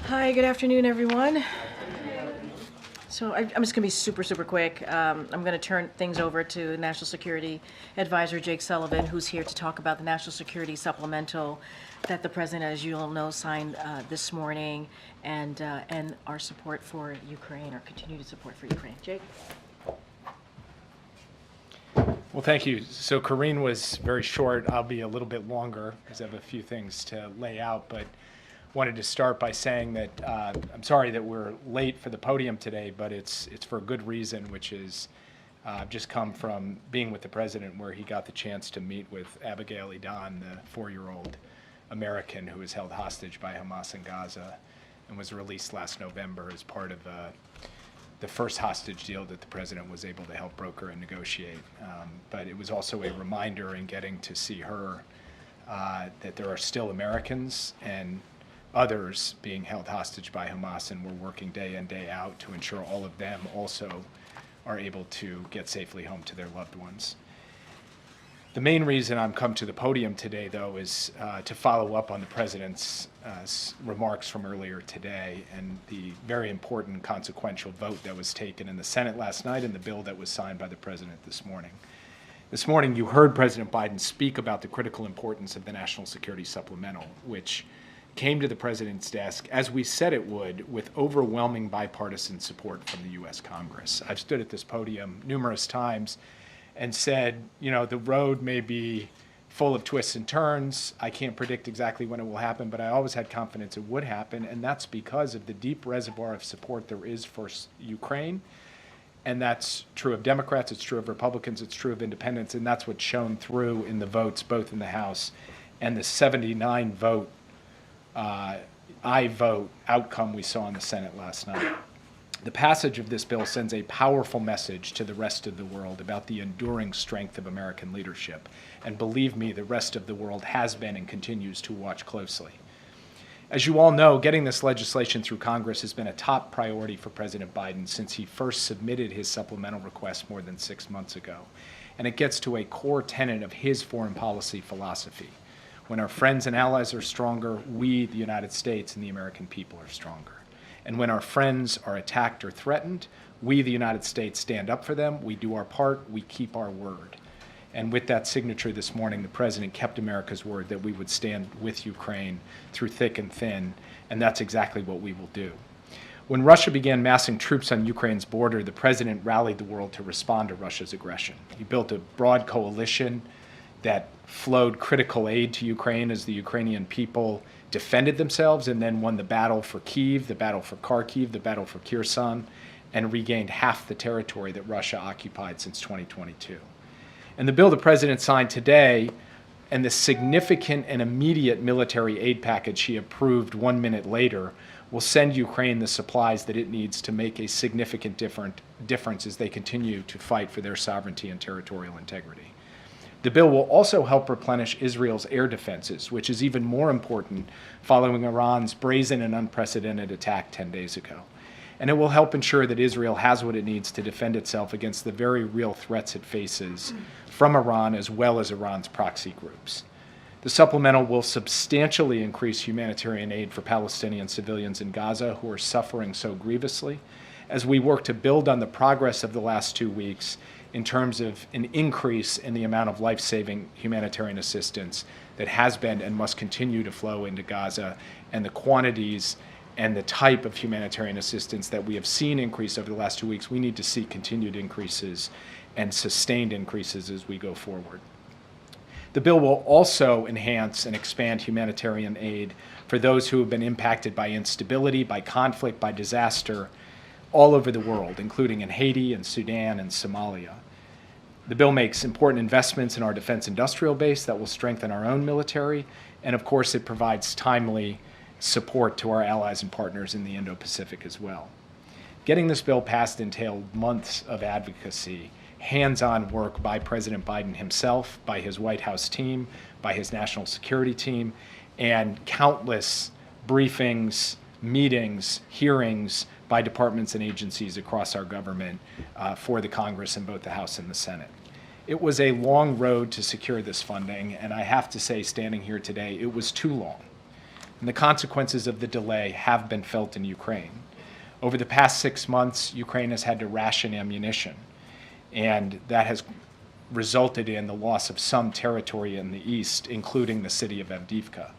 Hi, good afternoon, everyone. So I'm just going to be super quick. I'm going to turn things over to National Security Advisor Jake Sullivan, who's here to talk about the National Security Supplemental that the President, as you all know, signed this morning, and our support for Ukraine, our continued support for Ukraine. Jake? Well, thank you. So Karine was very short. I'll be a little bit longer because I have a few things to lay out, but wanted to start by saying that I'm sorry that we're late for the podium today, but it's for a good reason, which is I've just come from being with the President where he got the chance to meet with Abigail Edan, the 4-year-old American who was held hostage by Hamas in Gaza and was released last November as part of the first hostage deal that the President was able to help broker and negotiate. But it was also a reminder in getting to see her that there are still Americans and others being held hostage by Hamas, and we're working day in, day out to ensure all of them also are able to get safely home to their loved ones. The main reason I'm come to the podium today, though, is to follow up on the President's remarks from earlier today and the very important consequential vote that was taken in the Senate last night and the bill that was signed by the President this morning. This morning, you heard President Biden speak about the critical importance of the National Security Supplemental, which came to the President's desk, as we said it would, with overwhelming bipartisan support from the U.S. Congress. I've stood at this podium numerous times and said, you know, the road may be full of twists and turns. I can't predict exactly when it will happen, but I always had confidence it would happen, and that's because of the deep reservoir of support there is for Ukraine. And that's true of Democrats, it's true of Republicans, it's true of independents, and that's what's shown through in the votes, both in the House and the 79 vote I vote outcome we saw in the Senate last night. The passage of this bill sends a powerful message to the rest of the world about the enduring strength of American leadership. And believe me, the rest of the world has been and continues to watch closely. As you all know, getting this legislation through Congress has been a top priority for President Biden since he first submitted his supplemental request more than 6 months ago. And it gets to a core tenet of his foreign policy philosophy. When our friends and allies are stronger, we, the United States, and the American people are stronger. And when our friends are attacked or threatened, we, the United States, stand up for them, we do our part, we keep our word. And with that signature this morning, the President kept America's word that we would stand with Ukraine through thick and thin, and that's exactly what we will do. When Russia began massing troops on Ukraine's border, the President rallied the world to respond to Russia's aggression. He built a broad coalition that flowed critical aid to Ukraine as the Ukrainian people defended themselves and then won the battle for Kyiv, the battle for Kharkiv, the battle for Kherson, and regained half the territory that Russia occupied since 2022. And the bill the President signed today and the significant and immediate military aid package he approved 1 minute later will send Ukraine the supplies that it needs to make a significant difference as they continue to fight for their sovereignty and territorial integrity. The bill will also help replenish Israel's air defenses, which is even more important following Iran's brazen and unprecedented attack 10 days ago. And it will help ensure that Israel has what it needs to defend itself against the very real threats it faces from Iran as well as Iran's proxy groups. The supplemental will substantially increase humanitarian aid for Palestinian civilians in Gaza who are suffering so grievously, as we work to build on the progress of the last 2 weeks in terms of an increase in the amount of life-saving humanitarian assistance that has been and must continue to flow into Gaza, and the quantities and the type of humanitarian assistance that we have seen increase over the last 2 weeks. We need to see continued increases and sustained increases as we go forward. The bill will also enhance and expand humanitarian aid for those who have been impacted by instability, by conflict, by disaster all over the world, including in Haiti and Sudan and Somalia. The bill makes important investments in our defense industrial base that will strengthen our own military, and of course it provides timely support to our allies and partners in the Indo-Pacific as well. Getting this bill passed entailed months of advocacy, hands-on work by President Biden himself, by his White House team, by his national security team, and countless briefings, meetings, hearings by departments and agencies across our government for the Congress in both the House and the Senate. It was a long road to secure this funding, and I have to say, standing here today, it was too long. and the consequences of the delay have been felt in Ukraine. Over the past 6 months, Ukraine has had to ration ammunition, and that has resulted in the loss of some territory in the east, including the city of Avdiivka.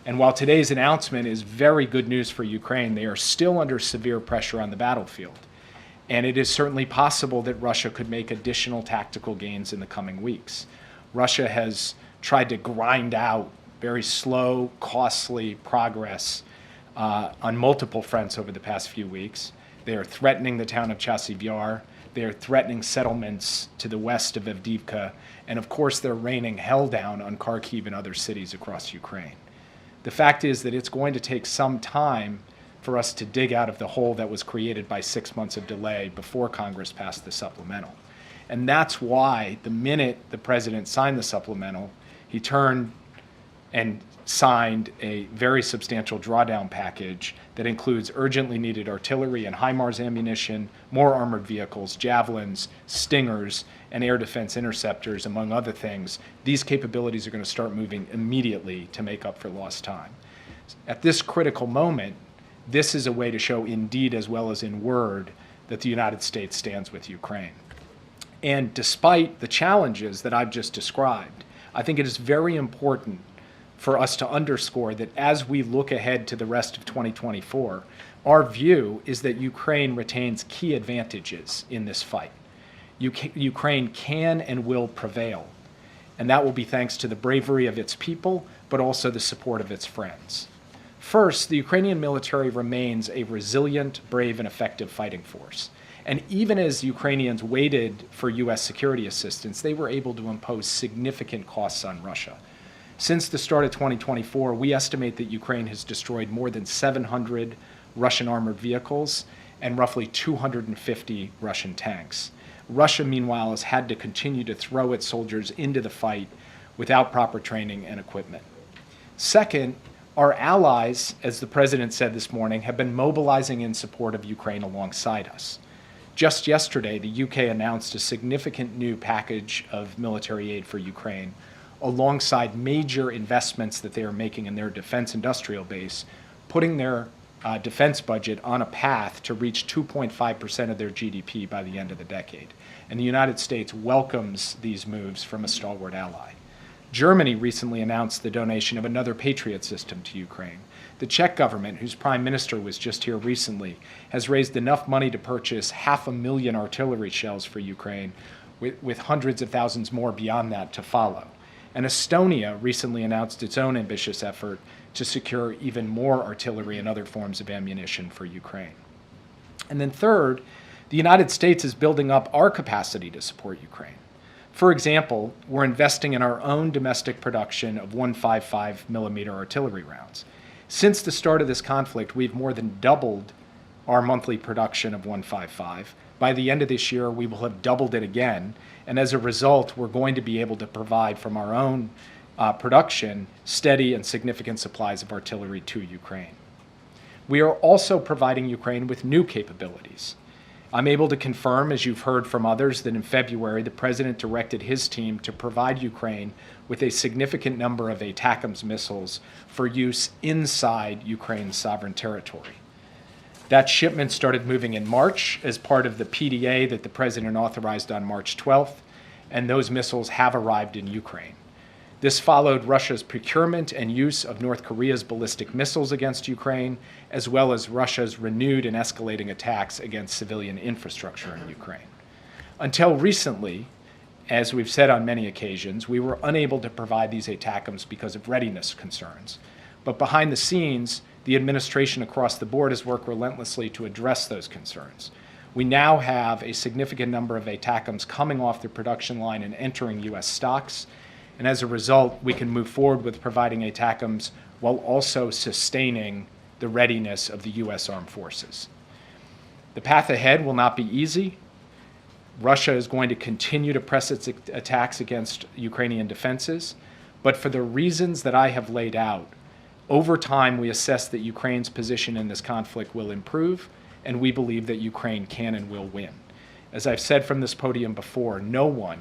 And while today's announcement is very good news for Ukraine, they are still under severe pressure on the battlefield. And it is certainly possible that Russia could make additional tactical gains in the coming weeks. Russia has tried to grind out very slow, costly progress on multiple fronts over the past few weeks. They are threatening the town of Chasiv Yar. They are threatening settlements to the west of Avdiivka. And of course, they're raining hell down on Kharkiv and other cities across Ukraine. The fact is that it's going to take some time for us to dig out of the hole that was created by 6 months of delay before Congress passed the supplemental. And that's why the minute the president signed the supplemental, he turned and signed a very substantial drawdown package that includes urgently needed artillery and HIMARS ammunition, more armored vehicles, javelins, stingers, and air defense interceptors, among other things. These capabilities are going to start moving immediately to make up for lost time. At this critical moment, this is a way to show in deed as well as in word that the United States stands with Ukraine. And despite the challenges that I've just described, I think it is very important for us to underscore that as we look ahead to the rest of 2024, our view is that Ukraine retains key advantages in this fight. Ukraine can and will prevail, and that will be thanks to the bravery of its people, but also the support of its friends. First, the Ukrainian military remains a resilient, brave, and effective fighting force. And even as Ukrainians waited for U.S. security assistance, they were able to impose significant costs on Russia. Since the start of 2024, we estimate that Ukraine has destroyed more than 700 Russian armored vehicles and roughly 250 Russian tanks. Russia, meanwhile, has had to continue to throw its soldiers into the fight without proper training and equipment. Second, our allies, as the president said this morning, have been mobilizing in support of Ukraine alongside us. Just yesterday, the UK announced a significant new package of military aid for Ukraine, alongside major investments that they are making in their defense industrial base, putting their defense budget on a path to reach 2.5% of their GDP by the end of the decade. And the United States welcomes these moves from a stalwart ally. Germany recently announced the donation of another Patriot system to Ukraine. The Czech government, whose prime minister was just here recently, has raised enough money to purchase 500,000 artillery shells for Ukraine, with hundreds of thousands more beyond that to follow. And Estonia recently announced its own ambitious effort to secure even more artillery and other forms of ammunition for Ukraine. And then third, the United States is building up our capacity to support Ukraine. For example, we're investing in our own domestic production of 155 millimeter artillery rounds. Since the start of this conflict, we've more than doubled our monthly production of 155. By the end of this year, we will have doubled it again. And as a result, we're going to be able to provide from our own production steady and significant supplies of artillery to Ukraine. We are also providing Ukraine with new capabilities. I'm able to confirm, as you've heard from others, that in February, the president directed his team to provide Ukraine with a significant number of ATACMS missiles for use inside Ukraine's sovereign territory. That shipment started moving in March as part of the PDA that the president authorized on March 12th, and those missiles have arrived in Ukraine. This followed Russia's procurement and use of North Korea's ballistic missiles against Ukraine, as well as Russia's renewed and escalating attacks against civilian infrastructure in Ukraine. Until recently, as we've said on many occasions, we were unable to provide these ATACMS because of readiness concerns. But behind the scenes, the administration across the board has worked relentlessly to address those concerns. We now have a significant number of ATACMS coming off the production line and entering U.S. stocks. And as a result, we can move forward with providing ATACMS while also sustaining the readiness of the U.S. armed forces. The path ahead will not be easy. Russia is going to continue to press its attacks against Ukrainian defenses. But for the reasons that I have laid out, over time we assess that Ukraine's position in this conflict will improve, and we believe that Ukraine can and will win. As I've said from this podium before, no one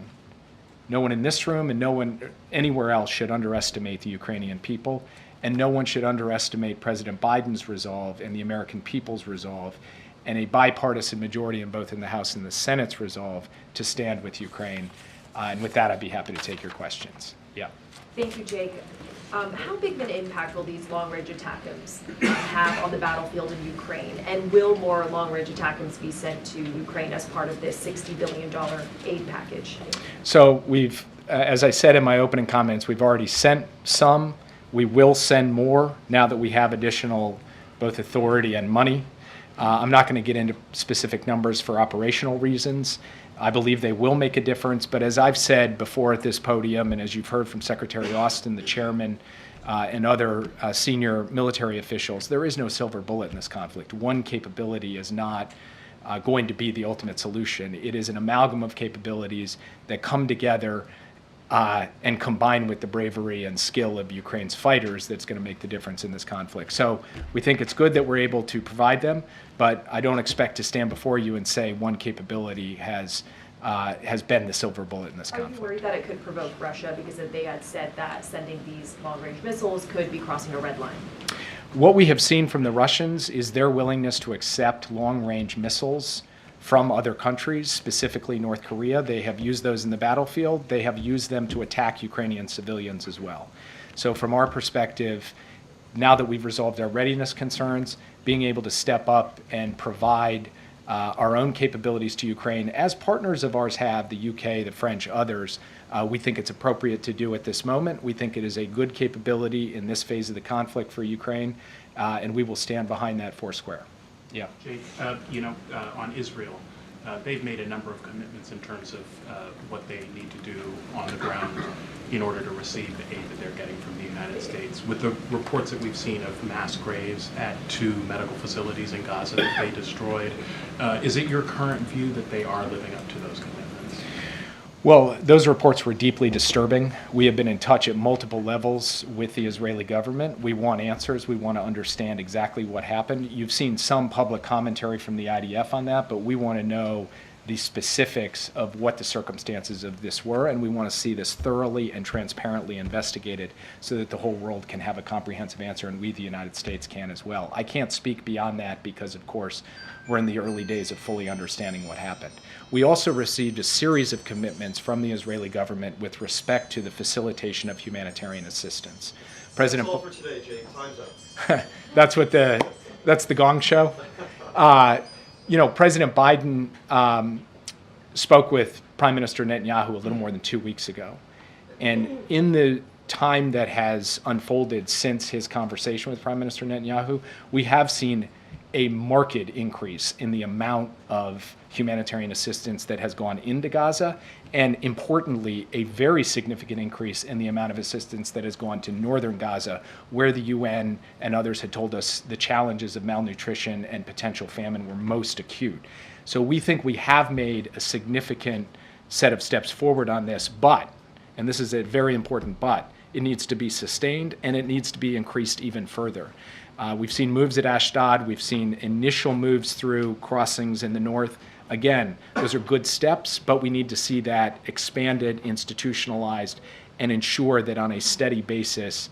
in this room and no one anywhere else should underestimate the Ukrainian people. and no one should underestimate President Biden's resolve and the American people's resolve and a bipartisan majority in both in the House and the Senate's resolve to stand with Ukraine. And with that, I'd be happy to take your questions. Yeah. Thank you, Jake. How big of an impact will these long-range ATACMS have on the battlefield in Ukraine? And will more long-range ATACMS be sent to Ukraine as part of this $60 billion aid package? So we've, as I said in my opening comments, we've already sent some. We will send more now that we have additional both authority and money. I'm not going to get into specific numbers for operational reasons. I believe they will make a difference, but as I've said before at this podium, and as you've heard from Secretary Austin, the chairman, and other senior military officials, there is no silver bullet in this conflict. One capability is not going to be the ultimate solution. It is an amalgam of capabilities that come together and combine with the bravery and skill of Ukraine's fighters that's going to make the difference in this conflict. So we think it's good that we're able to provide them, but I don't expect to stand before you and say one capability has been the silver bullet in this conflict. Are you worried that it could provoke Russia because they had said that sending these long-range missiles could be crossing a red line? What we have seen from the Russians is their willingness to accept long-range missiles from other countries, specifically North Korea. They have used those in the battlefield. They have used them to attack Ukrainian civilians as well. So from our perspective, now that we've resolved our readiness concerns, being able to step up and provide our own capabilities to Ukraine, as partners of ours have, the UK, the French, others, we think it's appropriate to do at this moment. We think it is a good capability in this phase of the conflict for Ukraine, and we will stand behind that foursquare. Yeah. Jake, on Israel, they've made a number of commitments in terms of what they need to do on the ground in order to receive the aid that they're getting from the United States. With the reports that we've seen of mass graves at 2 medical facilities in Gaza that they destroyed, is it your current view that they are living up to those commitments? Well, those reports were deeply disturbing. We have been in touch at multiple levels with the Israeli government. We want answers. We want to understand exactly what happened. You've seen some public commentary from the IDF on that, but we want to know the specifics of what the circumstances of this were, and we want to see this thoroughly and transparently investigated so that the whole world can have a comprehensive answer, and we, the United States, can as well. I can't speak beyond that because, of course, we're in the early days of fully understanding what happened. We also received a series of commitments from the Israeli government with respect to the facilitation of humanitarian assistance. President, that's all for today, Jake. Time's up. that's the gong show. President Biden spoke with Prime Minister Netanyahu a little more than 2 weeks ago. And in the time that has unfolded since his conversation with Prime Minister Netanyahu, we have seen a marked increase in the amount of humanitarian assistance that has gone into Gaza, and importantly, a very significant increase in the amount of assistance that has gone to northern Gaza, where the UN and others had told us the challenges of malnutrition and potential famine were most acute. So we think we have made a significant set of steps forward on this, but, and this is a very important but, it needs to be sustained and it needs to be increased even further. We've seen moves at Ashdod. We've seen initial moves through crossings in the north. Again, those are good steps, but we need to see that expanded, institutionalized, and ensure that on a steady basis,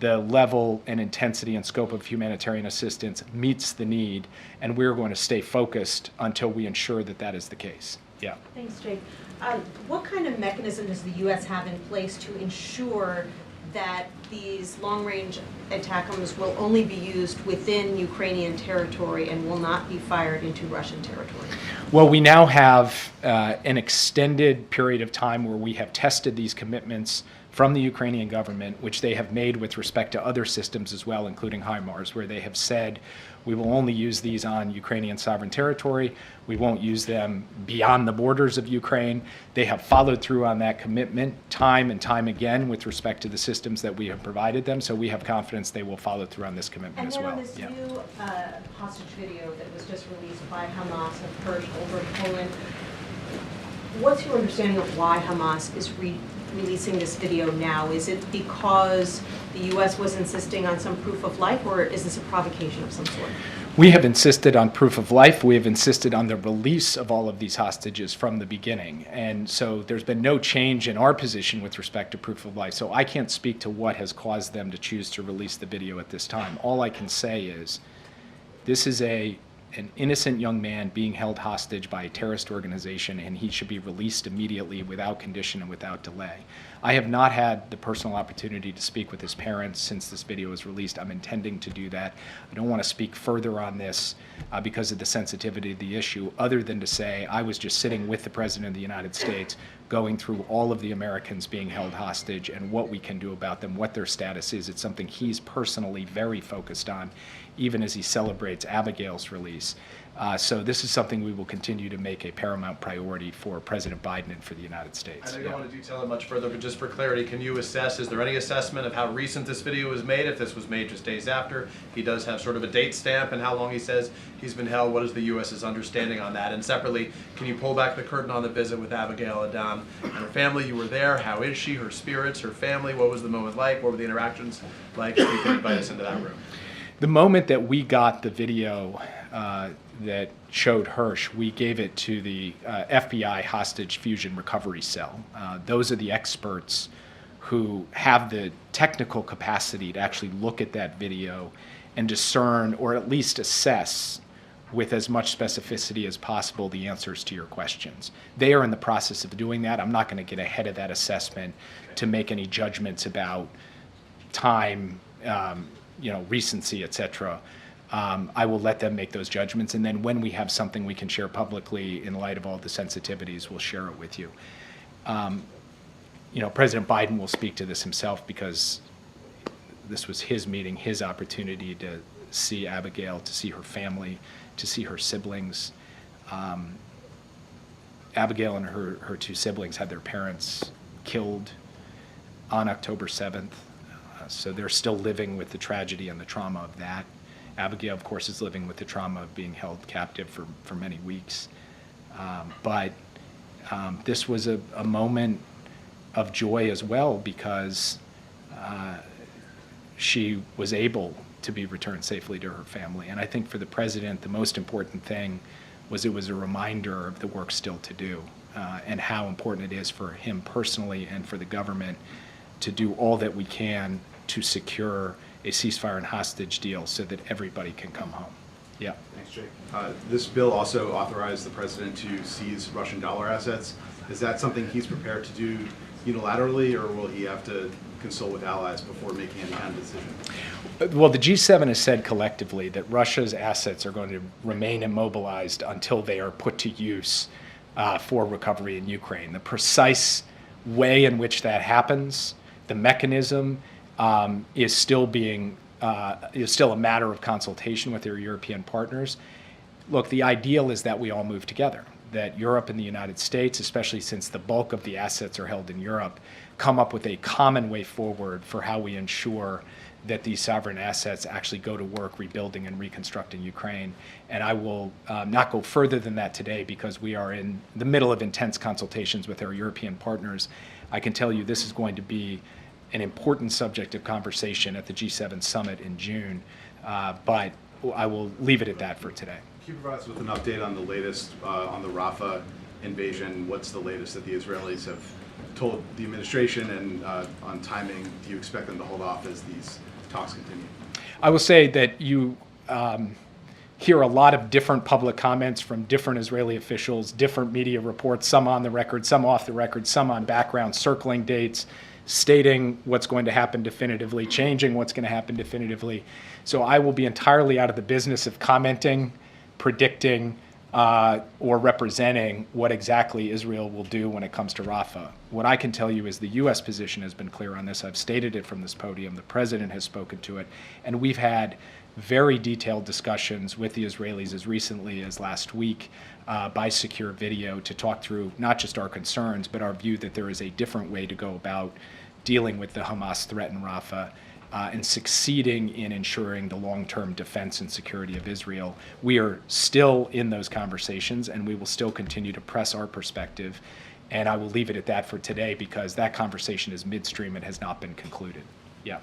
the level and intensity and scope of humanitarian assistance meets the need, and we're going to stay focused until we ensure that that is the case. Yeah. Thanks, Jake. What kind of mechanism does the U.S. have in place to ensure that these long-range ATACMS will only be used within Ukrainian territory and will not be fired into Russian territory? Well, we now have an extended period of time where we have tested these commitments from the Ukrainian government, which they have made with respect to other systems as well, including HIMARS, where they have said we will only use these on Ukrainian sovereign territory. We won't use them beyond the borders of Ukraine. They have followed through on that commitment time and time again with respect to the systems that we have provided them, so we have confidence they will follow through on this commitment as well. And then on this new hostage video that was just released by Hamas of Kurd over Poland, what's your understanding of why Hamas is releasing this video now? Is it because the U.S. was insisting on some proof of life, or is this a provocation of some sort? We have insisted on proof of life. We have insisted on the release of all of these hostages from the beginning. And so there's been no change in our position with respect to proof of life. So I can't speak to what has caused them to choose to release the video at this time. All I can say is this is an innocent young man being held hostage by a terrorist organization, and he should be released immediately without condition and without delay. I have not had the personal opportunity to speak with his parents since this video was released. I'm intending to do that. I don't want to speak further on this because of the sensitivity of the issue, other than to say I was just sitting with the President of the United States going through all of the Americans being held hostage and what we can do about them, what their status is. It's something he's personally very focused on, even as he celebrates Abigail's release. So this is something we will continue to make a paramount priority for President Biden and for the United States. I know you don't want to detail it much further, but just for clarity, can you assess, is there any assessment of how recent this video was made, if this was made just days after? He does have sort of a date stamp and how long he says he's been held. What is the U.S.'s understanding on that? And separately, can you pull back the curtain on the visit with Abigail Adam and her family? You were there. How is she, her spirits, her family? What was the moment like? What were the interactions like? If you could invite us into that room. The moment that we got the video that showed Hirsch, we gave it to the FBI Hostage Fusion Recovery Cell. Those are the experts who have the technical capacity to actually look at that video and discern, or at least assess with as much specificity as possible, the answers to your questions. They are in the process of doing that. I'm not going to get ahead of that assessment to make any judgments about time, recency, et cetera. I will let them make those judgments, and then when we have something we can share publicly in light of all the sensitivities, we'll share it with you. President Biden will speak to this himself because this was his meeting, his opportunity to see Abigail, to see her family, to see her siblings. Abigail and her two siblings had their parents killed on October 7th, so they're still living with the tragedy and the trauma of that. Abigail, of course, is living with the trauma of being held captive for many weeks. But this was a moment of joy as well because she was able to be returned safely to her family. And I think for the president, the most important thing was it was a reminder of the work still to do and how important it is for him personally and for the government to do all that we can to secure a ceasefire and hostage deal so that everybody can come home. Yeah. Thanks, Jake. This bill also authorized the president to seize Russian dollar assets. Is that something he's prepared to do unilaterally, or will he have to consult with allies before making any kind of decision? Well, the G7 has said collectively that Russia's assets are going to remain immobilized until they are put to use for recovery in Ukraine. The precise way in which that happens, the mechanism, is still a matter of consultation with their European partners. Look, the ideal is that we all move together, that Europe and the United States, especially since the bulk of the assets are held in Europe, come up with a common way forward for how we ensure that these sovereign assets actually go to work rebuilding and reconstructing Ukraine. And I will not go further than that today because we are in the middle of intense consultations with our European partners. I can tell you this is going to be an important subject of conversation at the G7 summit in June, but I will leave it at that for today. Can you provide us with an update on the latest on the Rafah invasion? What's the latest that the Israelis have told the administration, and on timing? Do you expect them to hold off as these talks continue? I will say that you hear a lot of different public comments from different Israeli officials, different media reports, some on the record, some off the record, some on background, circling dates, stating what's going to happen definitively, changing what's going to happen definitively. So I will be entirely out of the business of commenting, predicting, or representing what exactly Israel will do when it comes to Rafah. What I can tell you is the U.S. position has been clear on this. I've stated it from this podium. The president has spoken to it. And we've had very detailed discussions with the Israelis as recently as last week by secure video to talk through not just our concerns, but our view that there is a different way to go about dealing with the Hamas threat in Rafah and succeeding in ensuring the long-term defense and security of Israel. We are still in those conversations, and we will still continue to press our perspective. And I will leave it at that for today because that conversation is midstream and has not been concluded. Yeah.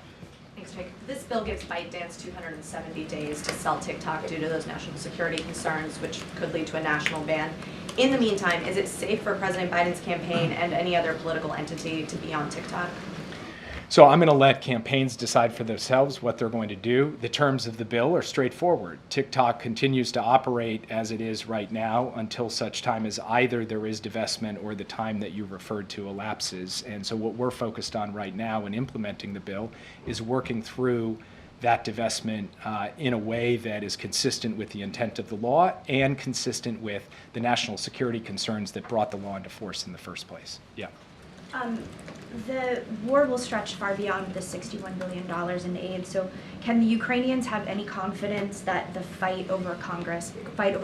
Thanks, Jake. This bill gives ByteDance 270 days to sell TikTok due to those national security concerns, which could lead to a national ban. In the meantime, is it safe for President Biden's campaign and any other political entity to be on TikTok? So I'm going to let campaigns decide for themselves what they're going to do. The terms of the bill are straightforward. TikTok continues to operate as it is right now until such time as either there is divestment or the time that you referred to elapses. And so what we're focused on right now in implementing the bill is working through that divestment in a way that is consistent with the intent of the law and consistent with the national security concerns that brought the law into force in the first place. Yeah. The war will stretch far beyond the $61 billion in aid. So can the Ukrainians have any confidence that the fight over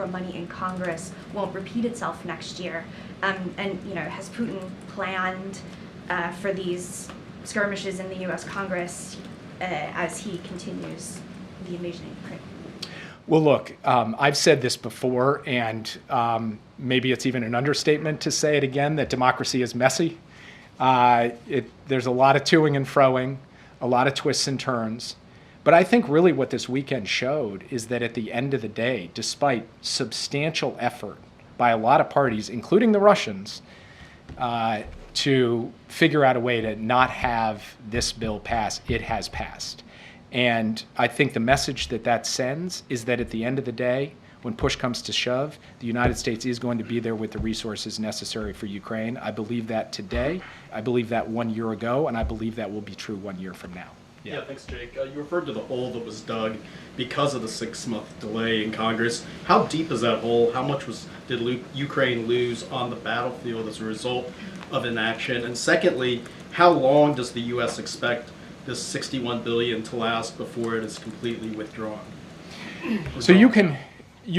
money in Congress won't repeat itself next year? And has Putin planned for these skirmishes in the U.S. Congress as he continues the invasion of Ukraine? Well, look, I've said this before, and maybe it's even an understatement to say it again, that democracy is messy. There's a lot of toing and froing, a lot of twists and turns. But I think really what this weekend showed is that at the end of the day, despite substantial effort by a lot of parties, including the Russians, to figure out a way to not have this bill pass, it has passed. And I think the message that sends is that at the end of the day, when push comes to shove, the United States is going to be there with the resources necessary for Ukraine. I believe that today. I believe that 1 year ago, and I believe that will be true 1 year from now. Yeah, thanks, Jake. You referred to the hole that was dug because of the 6-month delay in Congress. How deep is that hole? How much did Ukraine lose on the battlefield as a result of inaction? And secondly, how long does the U.S. expect this $61 billion to last before it is completely withdrawn? So you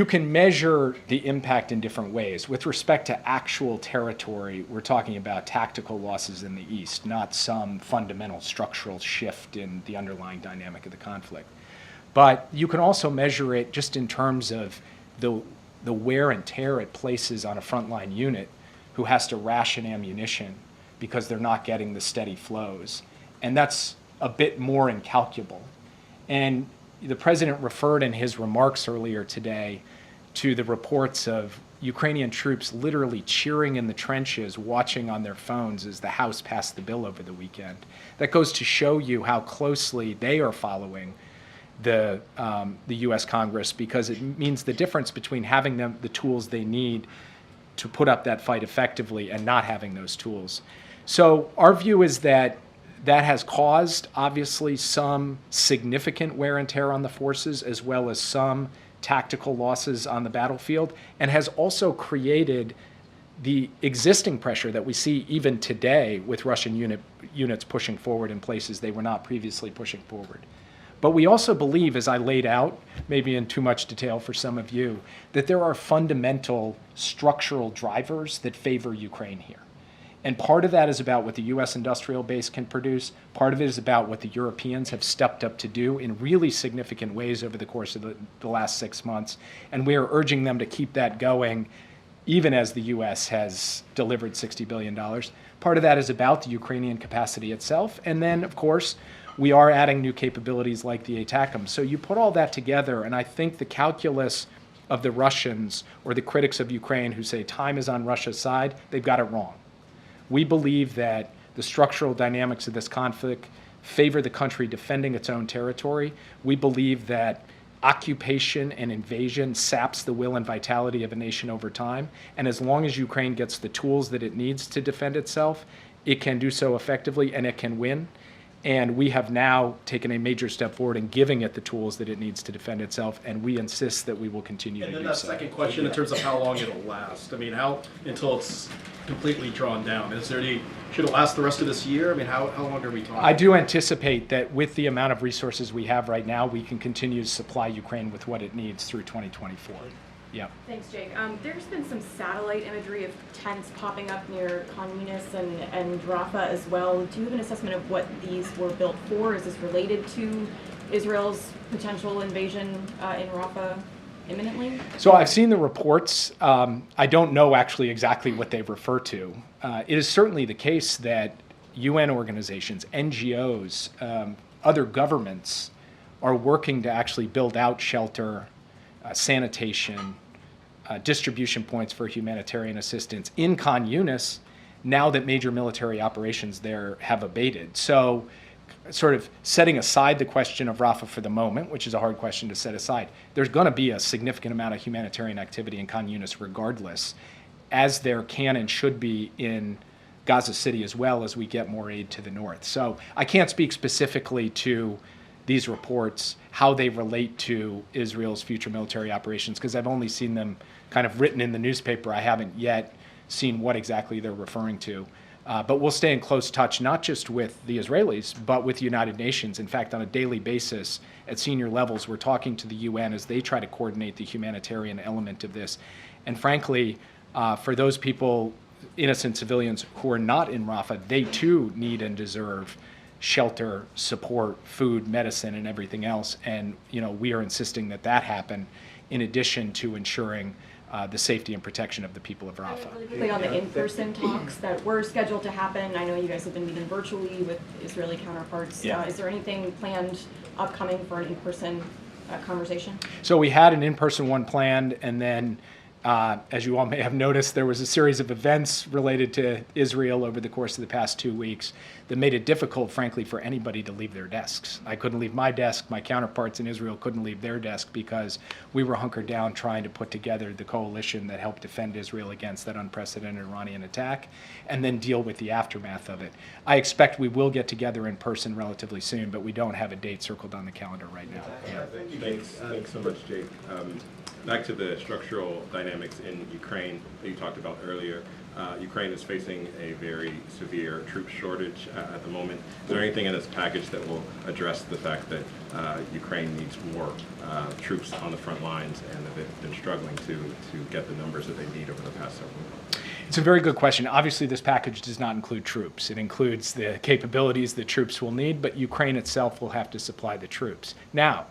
can measure the impact in different ways. With respect to actual territory, we're talking about tactical losses in the East, not some fundamental structural shift in the underlying dynamic of the conflict. But you can also measure it just in terms of the wear and tear it places on a frontline unit who has to ration ammunition because they're not getting the steady flows. And that's a bit more incalculable. And the president referred in his remarks earlier today to the reports of Ukrainian troops literally cheering in the trenches, watching on their phones as the House passed the bill over the weekend. That goes to show you how closely they are following the U.S. Congress, because it means the difference between having the tools they need to put up that fight effectively and not having those tools. So our view is that has caused, obviously, some significant wear and tear on the forces, as well as some tactical losses on the battlefield, and has also created the existing pressure that we see even today with Russian units pushing forward in places they were not previously pushing forward. But we also believe, as I laid out, maybe in too much detail for some of you, that there are fundamental structural drivers that favor Ukraine here. And part of that is about what the U.S. industrial base can produce. Part of it is about what the Europeans have stepped up to do in really significant ways over the course of the last 6 months. And we are urging them to keep that going, even as the U.S. has delivered $60 billion. Part of that is about the Ukrainian capacity itself. And then, of course, we are adding new capabilities like the ATACMS. So you put all that together, and I think the calculus of the Russians or the critics of Ukraine who say time is on Russia's side, they've got it wrong. We believe that the structural dynamics of this conflict favor the country defending its own territory. We believe that occupation and invasion saps the will and vitality of a nation over time. And as long as Ukraine gets the tools that it needs to defend itself, it can do so effectively and it can win. And we have now taken a major step forward in giving it the tools that it needs to defend itself, and we insist that we will continue to do so. And then that second question in terms of how long it'll last. I mean, until it's completely drawn down? Should it last the rest of this year? I mean, how long are we talking? I do anticipate that with the amount of resources we have right now, we can continue to supply Ukraine with what it needs through 2024. Yeah. Thanks, Jake. There's been some satellite imagery of tents popping up near Khan Yunis and Rafah as well. Do you have an assessment of what these were built for? Is this related to Israel's potential invasion in Rafah imminently? So I've seen the reports. I don't know actually exactly what they refer to. It is certainly the case that UN organizations, NGOs, other governments are working to actually build out shelter, sanitation, distribution points for humanitarian assistance in Khan Yunis now that major military operations there have abated. So sort of setting aside the question of Rafah for the moment, which is a hard question to set aside, there's going to be a significant amount of humanitarian activity in Khan Yunis regardless, as there can and should be in Gaza City as well as we get more aid to the north. So I can't speak specifically to these reports, how they relate to Israel's future military operations, because I've only seen them kind of written in the newspaper. I haven't yet seen what exactly they're referring to. But we'll stay in close touch, not just with the Israelis, but with the United Nations. In fact, on a daily basis at senior levels, we're talking to the UN as they try to coordinate the humanitarian element of this. And frankly, for those people, innocent civilians who are not in Rafah, they too need and deserve shelter, support, food, medicine, and everything else. And we are insisting that that happen in addition to ensuring the safety and protection of the people of Rafah. Really quickly on the in-person talks that were scheduled to happen, I know you guys have been meeting virtually with Israeli counterparts. Yeah. Is there anything planned upcoming for an in-person conversation? So we had an in-person one planned, and then as you all may have noticed, there was a series of events related to Israel over the course of the past 2 weeks that made it difficult, frankly, for anybody to leave their desks. I couldn't leave my desk. My counterparts in Israel couldn't leave their desk because we were hunkered down trying to put together the coalition that helped defend Israel against that unprecedented Iranian attack and then deal with the aftermath of it. I expect we will get together in person relatively soon, but we don't have a date circled on the calendar right now. Yeah. Thanks so much, Jake. Back to the structural dynamics in Ukraine that you talked about earlier. Ukraine is facing a very severe troop shortage at the moment. Is there anything in this package that will address the fact that Ukraine needs more troops on the front lines and that they've been struggling to get the numbers that they need over the past several months? It's a very good question. Obviously, this package does not include troops. It includes the capabilities that troops will need, but Ukraine itself will have to supply the troops. Now,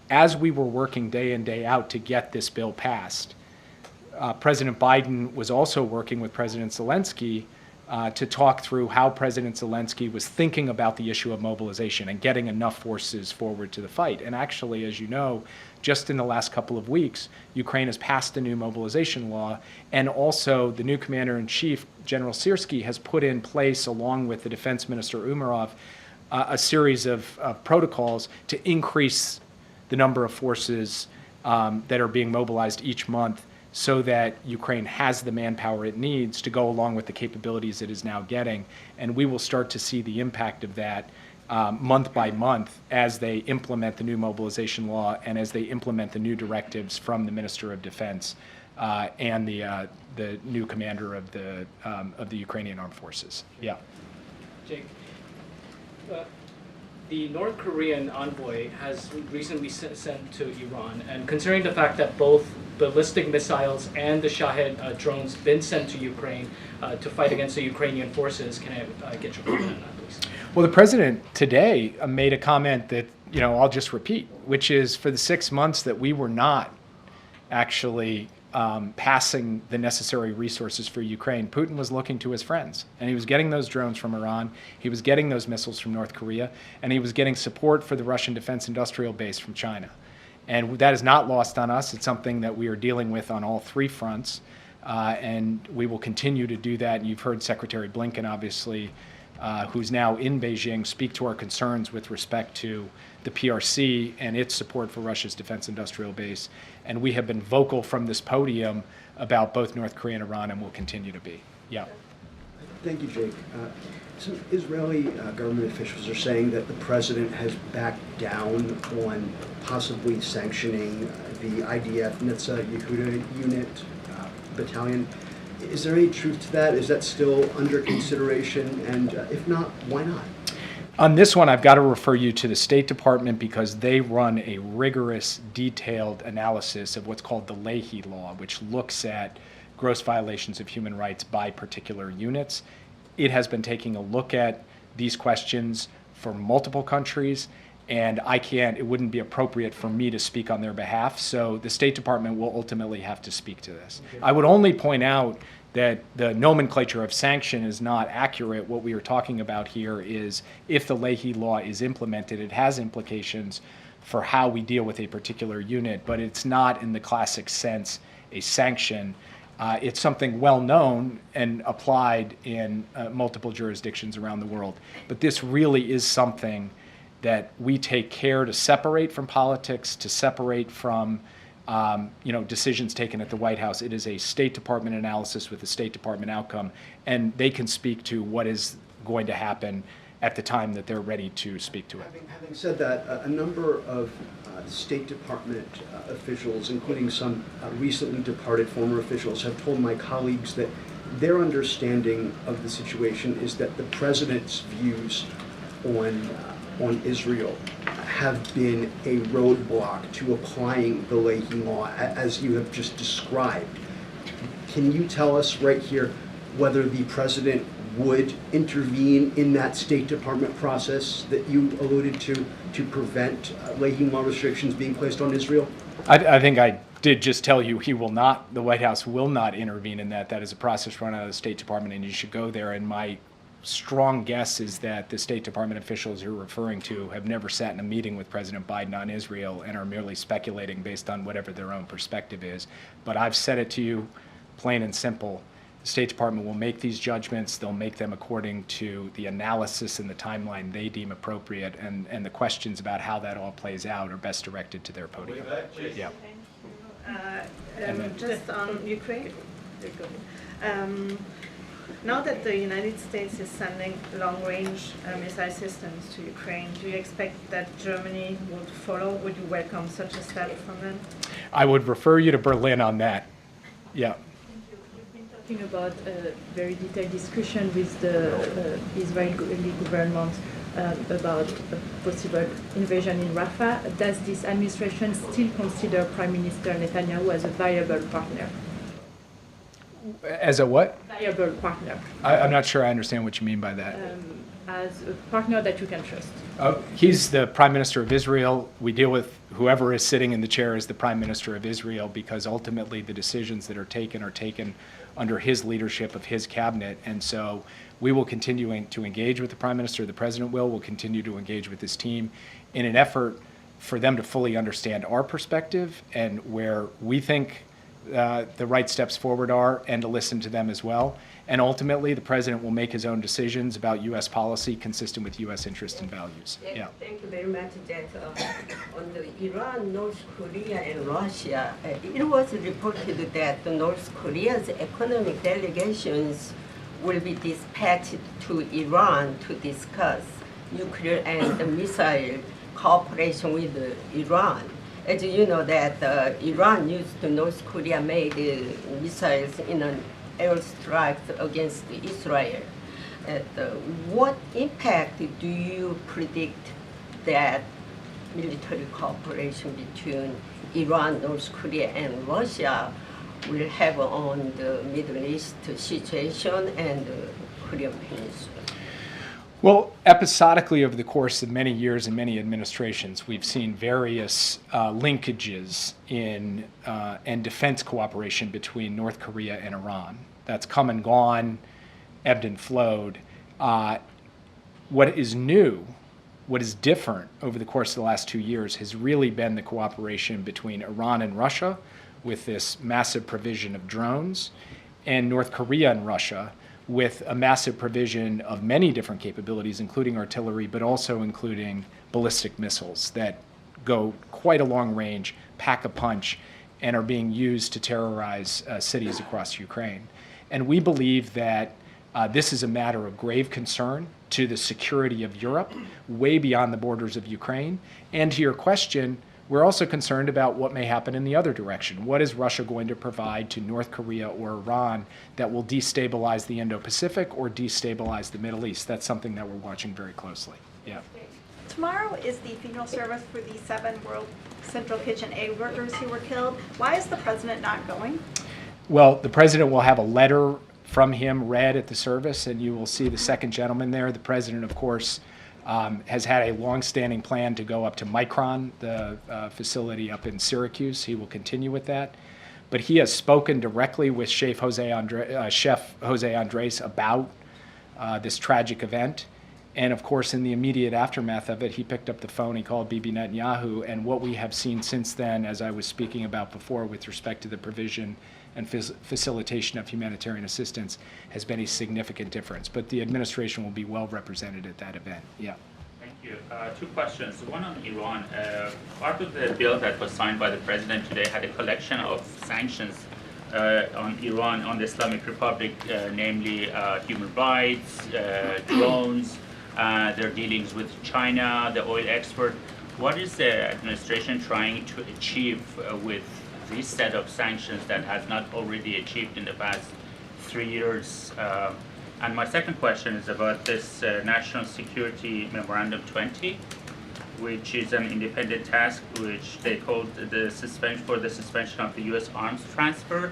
as we were working day in, day out to get this bill passed, President Biden was also working with President Zelensky to talk through how President Zelensky was thinking about the issue of mobilization and getting enough forces forward to the fight. And actually, as you know, just in the last couple of weeks, Ukraine has passed a new mobilization law, and also the new commander-in-chief, General Syrskyi, has put in place, along with the defense minister Umerov, a series of protocols to increase the number of forces that are being mobilized each month so that Ukraine has the manpower it needs to go along with the capabilities it is now getting. And we will start to see the impact of that month by month as they implement the new mobilization law and as they implement the new directives from the Minister of Defense and the new commander of the Ukrainian Armed Forces. Yeah. Jake, the North Korean envoy has recently sent to Iran, and considering the fact that both ballistic missiles and the Shahed drones been sent to Ukraine to fight against the Ukrainian forces, can I get your comment on that, please? Well, the president today made a comment that, I'll just repeat, which is for the 6 months that we were not actually passing the necessary resources for Ukraine, Putin was looking to his friends, and he was getting those drones from Iran, he was getting those missiles from North Korea, and he was getting support for the Russian defense industrial base from China. And that is not lost on us. It's something that we are dealing with on all three fronts, and we will continue to do that. And you've heard Secretary Blinken, obviously, who's now in Beijing, speak to our concerns with respect to the PRC and its support for Russia's defense industrial base. And we have been vocal from this podium about both North Korea and Iran, and will continue to be. Yeah. Thank you, Jake. Some Israeli government officials are saying that the president has backed down on possibly sanctioning the IDF Nitsa Yehuda unit battalion. Is there any truth to that? Is that still under consideration? And if not, why not? On this one, I've got to refer you to the State Department because they run a rigorous, detailed analysis of what's called the Leahy Law, which looks at gross violations of human rights by particular units. It has been taking a look at these questions for multiple countries, and it wouldn't be appropriate for me to speak on their behalf, so the State Department will ultimately have to speak to this. I would only point out that the nomenclature of sanction is not accurate. What we are talking about here is if the Leahy law is implemented, it has implications for how we deal with a particular unit, but it's not in the classic sense a sanction. It's something well known and applied in multiple jurisdictions around the world. But this really is something that we take care to separate from politics, to separate from decisions taken at the White House. It is a State Department analysis with a State Department outcome, and they can speak to what is going to happen at the time that they're ready to speak to it. Having said that, a number of State Department officials, including some recently departed former officials, have told my colleagues that their understanding of the situation is that the president's views on Israel have been a roadblock to applying the Leahy law, as you have just described. Can you tell us right here whether the president would intervene in that State Department process that you alluded to prevent Leahy law restrictions being placed on Israel? I think I did just tell you he will not, the White House will not intervene in that. That is a process run out of the State Department, and you should go there. And my strong guess is that the State Department officials you're referring to have never sat in a meeting with President Biden on Israel and are merely speculating based on whatever their own perspective is. But I've said it to you plain and simple. The State Department will make these judgments. They'll make them according to the analysis and the timeline they deem appropriate, and the questions about how that all plays out are best directed to their podium. Yeah. Just on Ukraine. Now that the United States is sending long-range missile systems to Ukraine, do you expect that Germany would follow? Would you welcome such a step from them? I would refer you to Berlin on that. Yeah. You've been talking about a very detailed discussion with the Israeli government about a possible invasion in Rafah. Does this administration still consider Prime Minister Netanyahu as a viable partner? As a what? Viable partner. I'm not sure I understand what you mean by that. As a partner that you can trust. He's the Prime Minister of Israel. We deal with whoever is sitting in the chair as the Prime Minister of Israel, because ultimately the decisions that are taken under his leadership of his cabinet. And so we will continue to engage with the Prime Minister. The President will continue to engage with his team in an effort for them to fully understand our perspective and where we think the right steps forward are, and to listen to them as well. And ultimately, the President will make his own decisions about U.S. policy consistent with U.S. interests and values. Yeah. Thank you very much, Jet. On the Iran, North Korea, and Russia, it was reported that the North Korea's economic delegations will be dispatched to Iran to discuss nuclear and missile cooperation with Iran. As you know that Iran used North Korea-made missiles in an airstrike against Israel. What impact do you predict that military cooperation between Iran, North Korea, and Russia will have on the Middle East situation and the Korean Peninsula? Well, episodically over the course of many years and many administrations, we've seen various linkages in and defense cooperation between North Korea and Iran. That's come and gone, ebbed and flowed. What is new, what is different over the course of the last 2 years has really been the cooperation between Iran and Russia with this massive provision of drones, and North Korea and Russia with a massive provision of many different capabilities, including artillery, but also including ballistic missiles that go quite a long range, pack a punch, and are being used to terrorize cities across Ukraine. And we believe that this is a matter of grave concern to the security of Europe, way beyond the borders of Ukraine. And to your question, we're also concerned about what may happen in the other direction. What is Russia going to provide to North Korea or Iran that will destabilize the Indo-Pacific or destabilize the Middle East? That's something that we're watching very closely. Yeah. Tomorrow is the funeral service for the 7 World Central Kitchen egg workers who were killed. Why is the president not going? Well, the president will have a letter from him read at the service, and you will see the second gentleman there. The president, of course, has had a long-standing plan to go up to Micron, the facility up in Syracuse. He will continue with that. but he has spoken directly with Chef Jose Andres about this tragic event. And of course, in the immediate aftermath of it, he picked up the phone, he called Bibi Netanyahu, and what we have seen since then, as I was speaking about before with respect to the provision and facilitation of humanitarian assistance, has been a significant difference. But the administration will be well represented at that event. Yeah. Thank you. Two questions. One on Iran. Part of the bill that was signed by the president today had a collection of sanctions on Iran, on the Islamic Republic, namely human rights, drones, their dealings with China, the oil export. What is the administration trying to achieve with this set of sanctions that has not already achieved in the past 3 years? And my second question is about this National Security Memorandum 20, which is an independent task which they called the suspension of the U.S. arms transfer